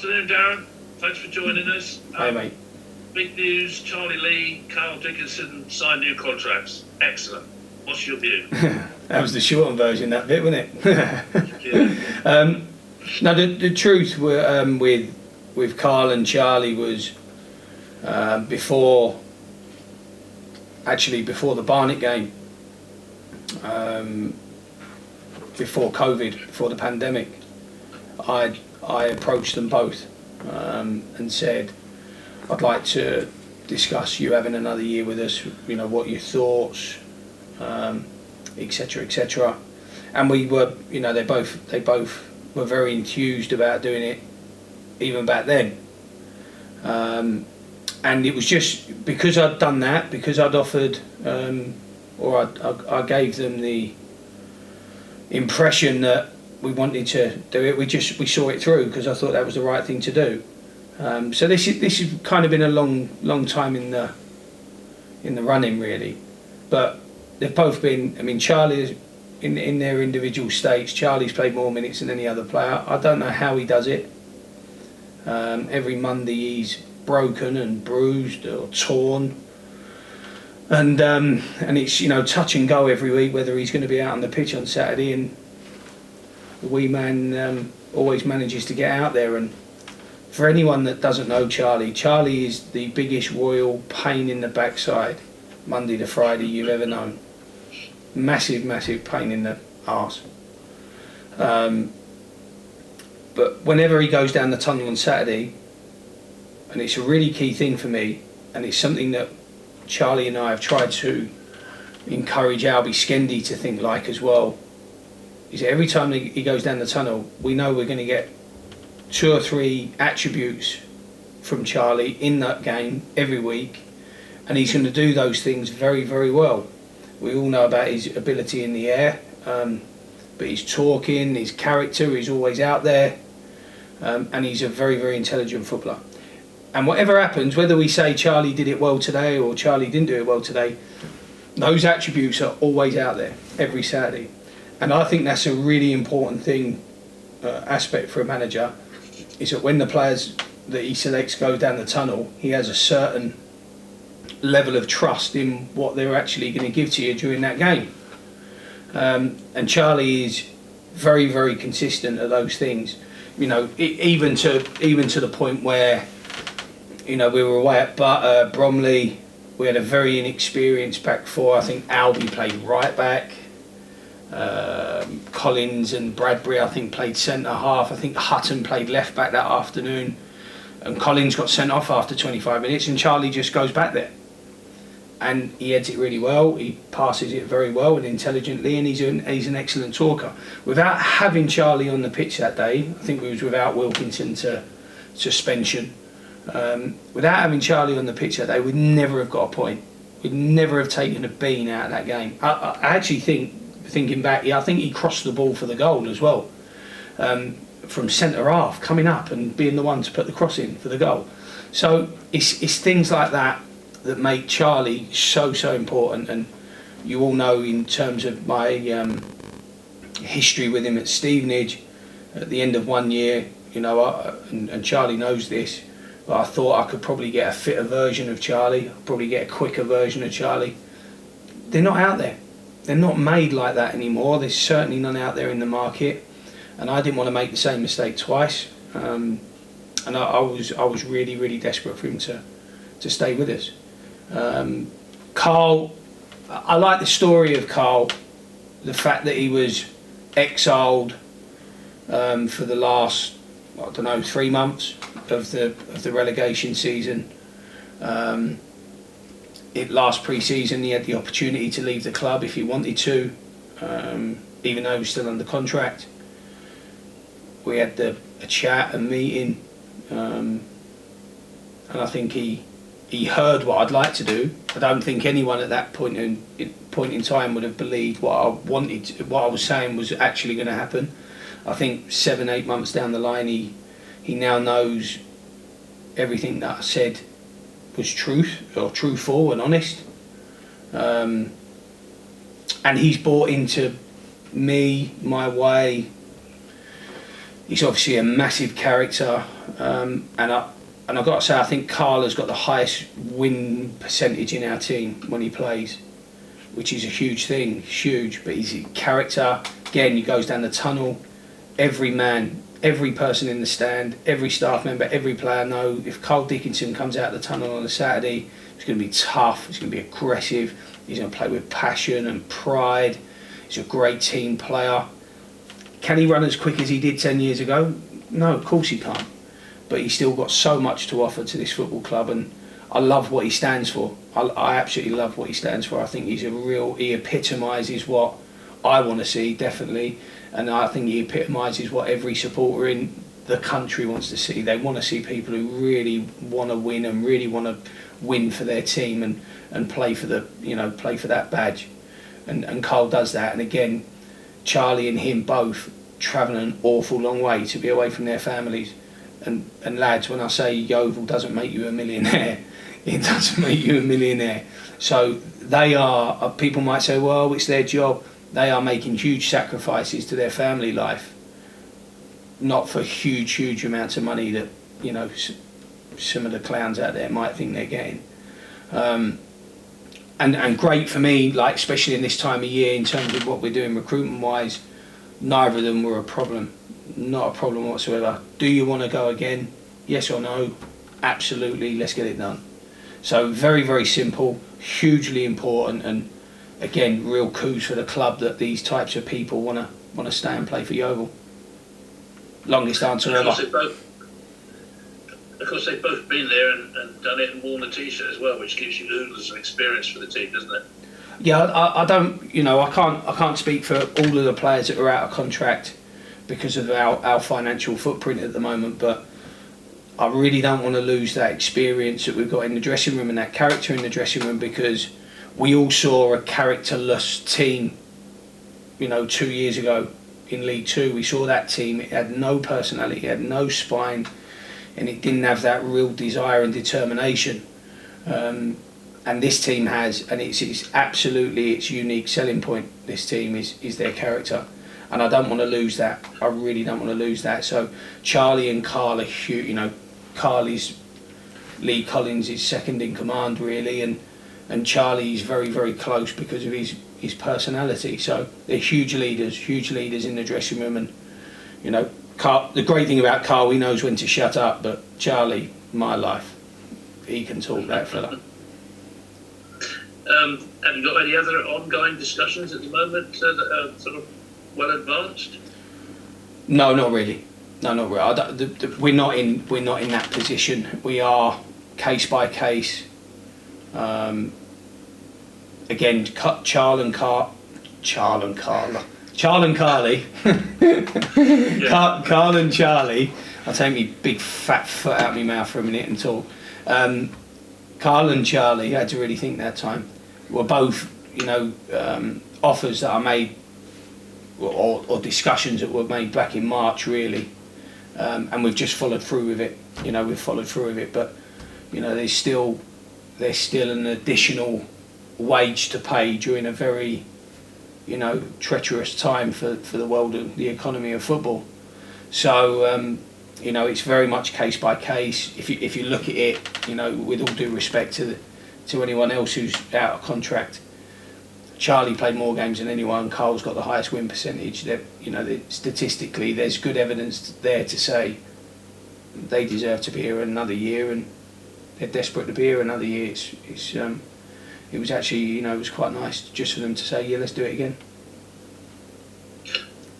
Afternoon, Darren. Thanks for joining us. Hey, mate. Big news, Charlie Lee Carl Dickinson signed new contracts. Excellent. What's your view? That was the shortened version, that bit, wasn't it? Yeah. No, the truth with Carl and Charlie was before the Barnet game, before COVID, before the pandemic, I approached them both and said, I'd like to discuss you having another year with us, you know, what your thoughts, etc., etc. And we were, you know, they both were very enthused about doing it even back then. And it was just because I'd done that, because I'd offered, or I gave them the impression that we wanted to do it. We saw it through because I thought that was the right thing to do. So this has kind of been a long time in the running, really. But they've both been. I mean, Charlie, in their individual states, Charlie's played more minutes than any other player. I don't know how he does it. Every Monday he's broken and bruised or torn, and it's, you know, touch and go every week whether he's going to be out on the pitch on Saturday. And the wee man always manages to get out there. And for anyone that doesn't know Charlie is the biggest royal pain in the backside, Monday to Friday, you've ever known. Massive pain in the arse. But whenever he goes down the tunnel on Saturday, and it's a really key thing for me, and it's something that Charlie and I have tried to encourage Albie Skendi to think like as well, is that every time he goes down the tunnel, we know we're going to get 2 or 3 attributes from Charlie in that game every week, and he's going to do those things very well. We all know about his ability in the air, but his talking, his character, he's always out there, and he's a very intelligent footballer. And whatever happens, whether we say Charlie did it well today or Charlie didn't do it well today, those attributes are always out there every Saturday. And I think that's a really important thing, aspect for a manager, is that when the players that he selects go down the tunnel, he has a certain level of trust in what they're actually going to give to you during that game. And Charlie is very consistent at those things. You know, even to the point where, you know, we were away at Bromley, we had a very inexperienced back four. I think Albie played right back. Collins and Bradbury, I think, played centre half. I think Hutton played left back that afternoon. And Collins got sent off after 25 minutes, and Charlie just goes back there. And he heads it really well, he passes it very well and intelligently, and he's an excellent talker. Without having Charlie on the pitch that day, I think we was without Wilkinson to suspension. Without having Charlie on the pitch that day, we'd never have got a point. We'd never have taken a bean out of that game. I actually think, thinking back, I think he crossed the ball for the goal as well. From centre half, coming up and being the one to put the cross in for the goal. So it's things like that make Charlie so important. And you all know, in terms of my history with him at Stevenage, at the end of one year, you know, and Charlie knows this, but I thought I could probably get a fitter version of Charlie, probably get a quicker version of Charlie. They're not out there. They're not made like that anymore. There's certainly none out there in the market, and I didn't want to make the same mistake twice. And I was really desperate for him to stay with us. Carl, I like the story of Carl, the fact that he was exiled for the last, I don't know, 3 months of the relegation season. Last pre-season he had the opportunity to leave the club if he wanted to, even though he was still under contract. We had a chat, a meeting, and I think he heard what I'd like to do. I don't think anyone at that point in time would have believed what I was saying was actually going to happen. I think 7-8 months down the line, he now knows everything that I said was truthful and honest, and he's bought into me, my way, He's obviously a massive character, and I've got to say, I think Carl has got the highest win percentage in our team when he plays, which is a huge thing, huge. But he's a character. Again, he goes down the tunnel. Every man, every person in the stand, every staff member, every player know if Carl Dickinson comes out the tunnel on a Saturday, it's going to be tough. It's going to be aggressive. He's going to play with passion and pride. He's a great team player. Can he run as quick as he did 10 years ago? No, of course he can't. But he's still got so much to offer to this football club, and I love what he stands for. I absolutely love what he stands for. I think he epitomises what I want to see, definitely, and I think he epitomises what every supporter in the country wants to see. They want to see people who really want to win and really want to win for their team and play for that badge. And Carl does that. And again, Charlie and him both travel an awful long way to be away from their families. And lads, when I say Yeovil doesn't make you a millionaire, it doesn't make you a millionaire. So they are, people might say, well, it's their job. They are making huge sacrifices to their family life, not for huge amounts of money that, you know, some of the clowns out there might think they're getting. And great for me, like especially in this time of year, in terms of what we're doing recruitment wise, neither of them were a problem. Not a problem whatsoever. Do you want to go again? Yes or no? Absolutely, let's get it done. So very simple, hugely important, and again, real coups for the club that these types of people want to stay and play for Yeovil. Longest answer ever. Of course, they've both been there and done it and worn the T-shirt as well, which gives you oodles of experience for the team, doesn't it? Yeah, I don't, you know, I can't speak for all of the players that are out of contract because of our financial footprint at the moment, but I really don't want to lose that experience that we've got in the dressing room and that character in the dressing room, because we all saw a characterless team, you know, 2 years ago in League Two. We saw that team. It had no personality, it had no spine, and it didn't have that real desire and determination. And this team has, and it's absolutely its unique selling point. This team is their character, and I don't want to lose that. I really don't want to lose that. So Charlie and Carl are huge. You know, Carl is Lee Collins is second in command really, and Charlie is very close because of his personality. So they're huge leaders in the dressing room. And you know, Carl, the great thing about Carl, he knows when to shut up. But Charlie, my life, he can talk, that fella. Have you got any other ongoing discussions at the moment that are sort of well advanced? No, not really. No, not really. We're not in that position. We are case by case. Again, Charl and Carly. Carl and Charlie. I'll take me big fat foot out of my mouth for a minute and talk. Carl and Charlie, I had to really think that time, were both, you know, offers that I made, or discussions that were made back in March really, and we've just followed through with it. You know, we've followed through with it, but you know, there's still an additional wage to pay during a very, you know, treacherous time for the world of the economy of football. So you know, it's very much case by case. If you look at it, you know, with all due respect to anyone else who's out of contract, Charlie played more games than anyone. Carl's got the highest win percentage. You know, statistically, there's good evidence there to say they deserve to be here another year, and they're desperate to be here another year. It was actually, you know, it was quite nice just for them to say, yeah, let's do it again.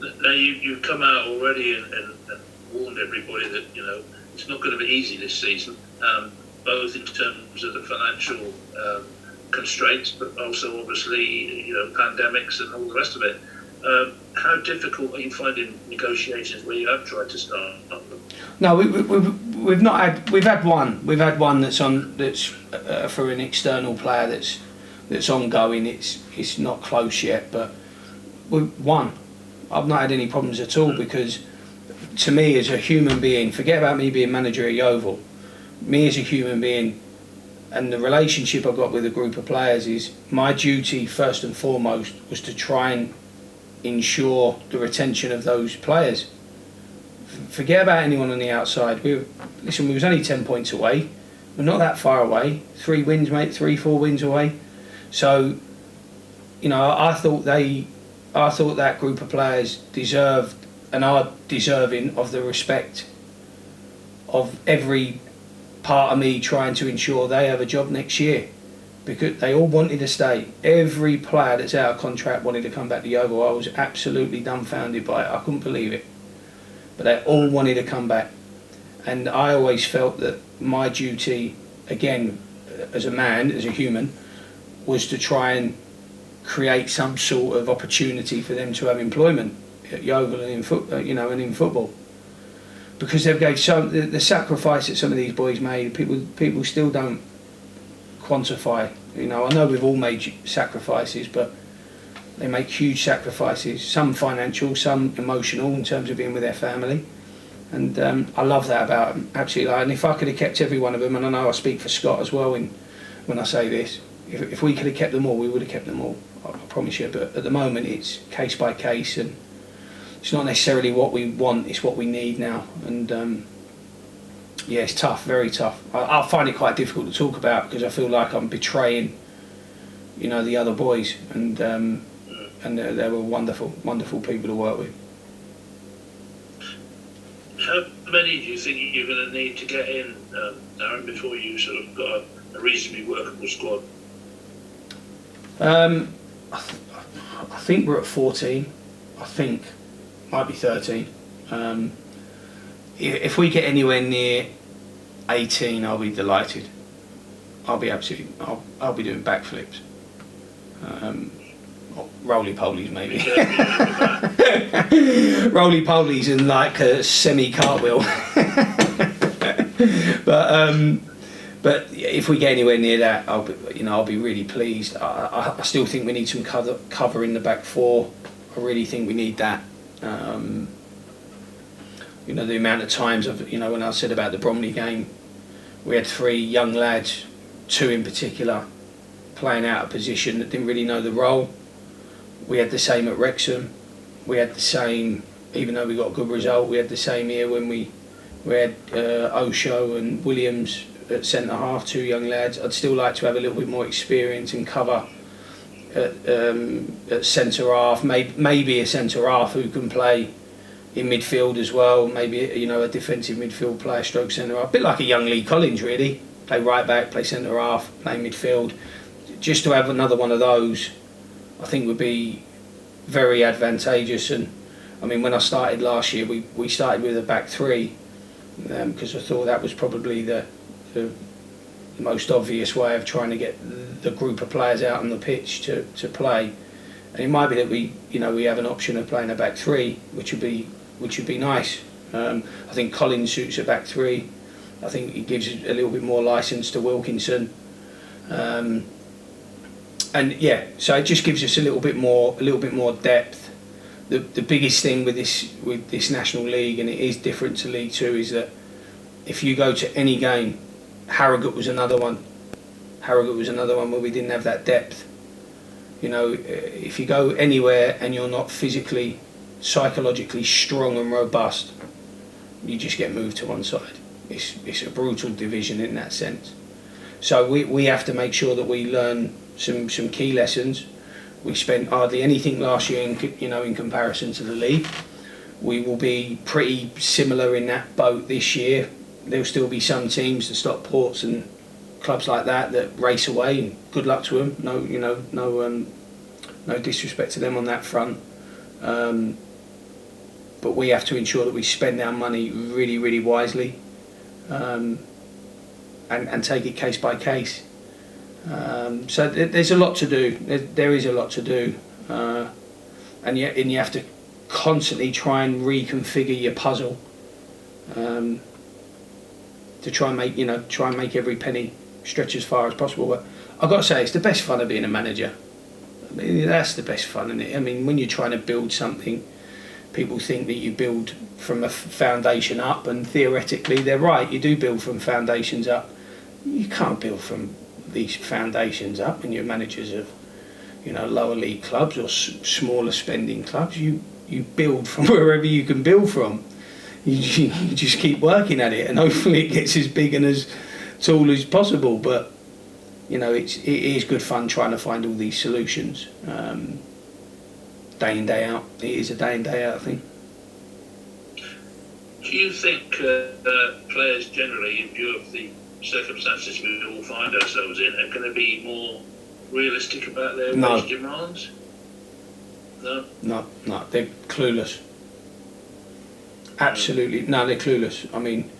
Now you've come out already and warned everybody that, you know, it's not going to be easy this season, both in terms of the financial constraints, but also obviously, you know, pandemics and all the rest of it. How difficult are you finding negotiations where you have tried to start them? No, we've not had. We've had one. We've had one that's for an external player that's ongoing. It's not close yet, but we've won. I've not had any problems at all, because to me as a human being, forget about me being manager at Yeovil, me as a human being and the relationship I've got with a group of players, is my duty first and foremost was to try and ensure the retention of those players. forget about anyone on the outside. We was only 10 points away. We're not that far away. 3 wins, mate. 3-4 wins away. So, you know, I thought that group of players deserved and are deserving of the respect of every part of me trying to ensure they have a job next year, because they all wanted to stay. Every player that's out of contract wanted to come back to Yeovil. I was absolutely dumbfounded by it. I couldn't believe it. But they all wanted to come back. And I always felt that my duty, again, as a man, as a human, was to try and create some sort of opportunity for them to have employment at Yeovil and in football. Because they've gave the sacrifice that some of these boys made, people still don't quantify. You know, I know we've all made sacrifices, but they make huge sacrifices. Some financial, some emotional, in terms of being with their family. And I love that about them, absolutely. And if I could have kept every one of them, and I know I speak for Scott as well when I say this, if we could have kept them all, we would have kept them all. I promise you. But at the moment, it's case by case, and it's not necessarily what we want, it's what we need now. And yeah, it's tough, very tough. I find it quite difficult to talk about because I feel like I'm betraying, you know, the other boys. And they were wonderful, wonderful people to work with. How many do you think you're going to need to get in, Darren, before you sort of got a reasonably workable squad? I think we're at 14. I think might be 13. If we get anywhere near 18, I'll be delighted. I'll be absolutely. I'll be doing backflips. Roly-polies maybe. Roly-polies and like a semi-cartwheel. But if we get anywhere near that, I'll be really pleased. I still think we need some cover in the back four. I really think we need that. You know, the amount of times when I said about the Bromley game, we had 3 young lads, 2 in particular, playing out of position that didn't really know the role. We had the same at Wrexham. We had the same, even though we got a good result, we had the same here when we had Osho and Williams at centre half, 2 young lads. I'd still like to have a little bit more experience and cover at centre half. Maybe a centre half who can play in midfield as well. Maybe a defensive midfield player, stroke centre half. A bit like a young Lee Collins really. Play right back, play centre half, play midfield. Just to have another one of those, I think would be very advantageous. And I mean, when I started last year, we started with a back 3 because I thought that was probably the most obvious way of trying to get the group of players out on the pitch to play. And it might be that we have an option of playing a back 3, which would be nice. I think Collins suits a back 3. I think it gives a little bit more licence to Wilkinson. And yeah, so it just gives us a little bit more depth. The biggest thing with this National League, and it is different to League Two, is that if you go to any game, Harrogate was another one where we didn't have that depth. You know, if you go anywhere and you're not physically, psychologically strong and robust, you just get moved to one side. It's a brutal division in that sense. So we have to make sure that we learn some key lessons. We spent hardly anything last year in comparison to the league. We will be pretty similar in that boat this year. There'll still be some teams, the Stockports and clubs like that race away, and good luck to them. No disrespect to them on that front. But we have to ensure that we spend our money really, really wisely, and take it case by case. So there's a lot to do. There is a lot to do, and you have to constantly try and reconfigure your puzzle to try and make every penny stretch as far as possible. But I've got to say, it's the best fun of being a manager. I mean, that's the best fun, isn't it? I mean, when you're trying to build something, people think that you build from a foundation up, and theoretically they're right. You do build from foundations up. You can't build from these foundations up when you're managers of lower league clubs or smaller spending clubs. You build from wherever you can build from. you just keep working at it, and hopefully it gets as big and as tall as possible. But you know, it is good fun trying to find all these solutions, day in, day out. It is a day in, day out thing. Do you think players generally, in view of the circumstances we all find ourselves in, are going to be more realistic about their wage demands? No, they're clueless. Absolutely, no, they're clueless. I mean,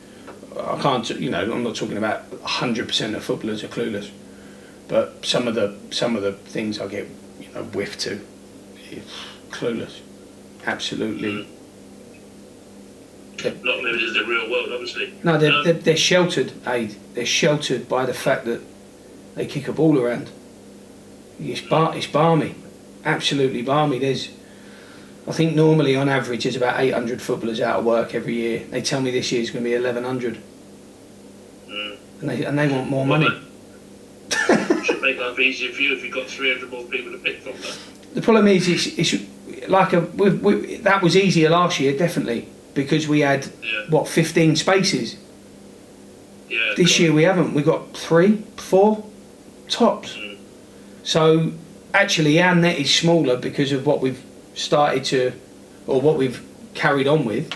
I can't, you know, I'm not talking about 100% of footballers are clueless, but some of the things I get, you know, whiffed to, it's clueless, absolutely. Not living in the real world, obviously. No, they're sheltered, Aid. They're sheltered by the fact that they kick a ball around. It's balmy, absolutely balmy. I think normally on average there's about 800 footballers out of work every year. They tell me this year's going to be 1,100, and they want more money. Should make life easier for you if you've got 300 more people to pick from. Though. The problem is, it's like that was easier last year, definitely, because we had 15 spaces. Yeah. This year we haven't. We got 3, 4 tops. So actually our net is smaller because of what we've started to, or what we've carried on with.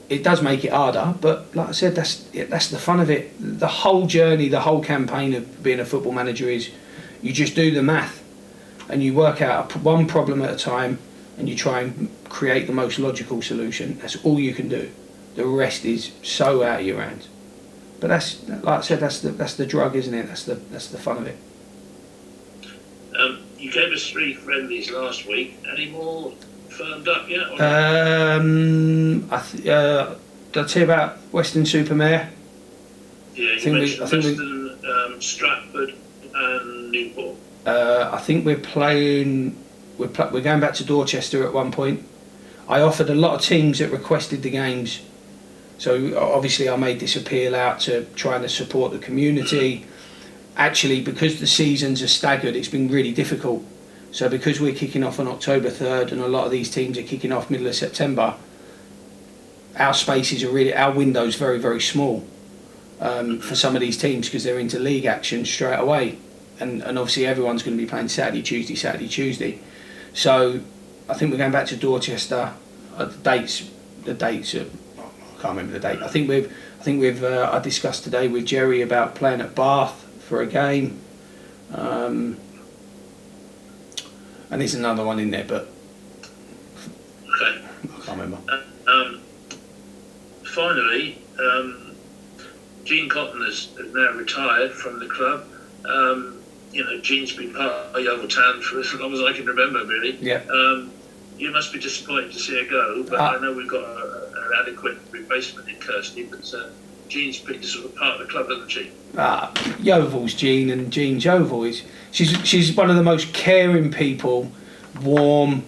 It does make it harder, but like I said, that's the fun of it. The whole journey, the whole campaign of being a football manager is you just do the math and you work out one problem at a time and you try and create the most logical solution. That's all you can do. The rest is so out of your hands. But that's, like I said, that's the drug, isn't it? That's the fun of it. You gave us 3 friendlies last week. Any more firmed up yet? Did I tell you about Weston-super-Mare? Yeah, you mentioned Weston, Stratford and Newport. I think we're going back to Dorchester at one point. I offered a lot of teams that requested the games. So obviously I made this appeal out to trying to support the community. Actually, because the seasons are staggered, it's been really difficult. So because we're kicking off on October 3rd and a lot of these teams are kicking off middle of September, our spaces are our window's very, very small for some of these teams because they're into league action straight away. And obviously everyone's going to be playing Saturday, Tuesday. So I think we're going back to Dorchester. The dates are, I can't remember the date. I think we've I discussed today with Jerry about playing at Bath for a game, and there's another one in there, but okay. I can't remember. Finally, Gene Cotton has now retired from the club. You know, Gene's been part of Yeovil Town for as long as I can remember, really. Yeah. You must be disappointed to see her go, but I know we've got an adequate replacement in Kirsty, but Jean's picked a sort of part of the club, hasn't she? Yeovil's Jean, and Jean's Yeovil. She's one of the most caring people, warm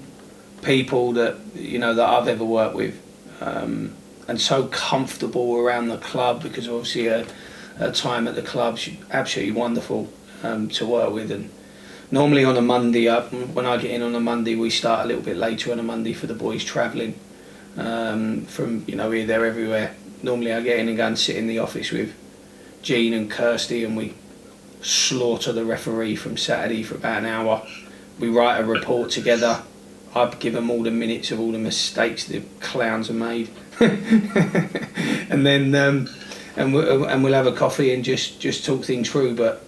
people that I've ever worked with, and so comfortable around the club because obviously her time at the club, she's absolutely wonderful to work with. And normally on a Monday, when I get in on a Monday, we start a little bit later on a Monday for the boys travelling from here, there, everywhere. Normally I get in and go and sit in the office with Jean and Kirsty and we slaughter the referee from Saturday for about an hour. We write a report together. I give them all the minutes of all the mistakes the clowns have made. And then and we'll have a coffee and just talk things through. But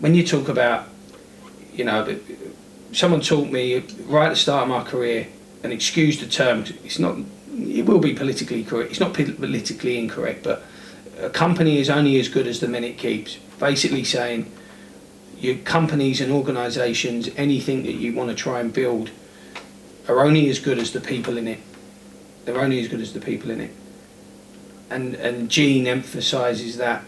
when you talk about, someone taught me right at the start of my career, and excuse the term, it will be politically correct. It's not politically incorrect, but a company is only as good as the men it keeps. Basically saying your companies and organisations, anything that you want to try and build, are only as good as the people in it. They're only as good as the people in it. And Jean emphasises that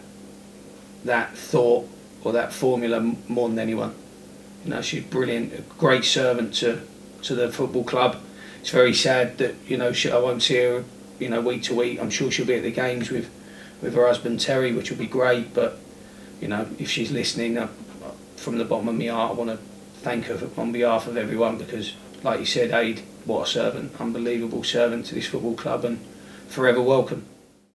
thought or that formula more than anyone. She's brilliant, a great servant to the football club. It's very sad that I won't see her week to week. I'm sure she'll be at the games with her husband Terry, which will be great. But if she's listening, from the bottom of my heart, I want to thank her on behalf of everyone because like you said, Aid, what a servant, unbelievable servant to this football club, and forever welcome.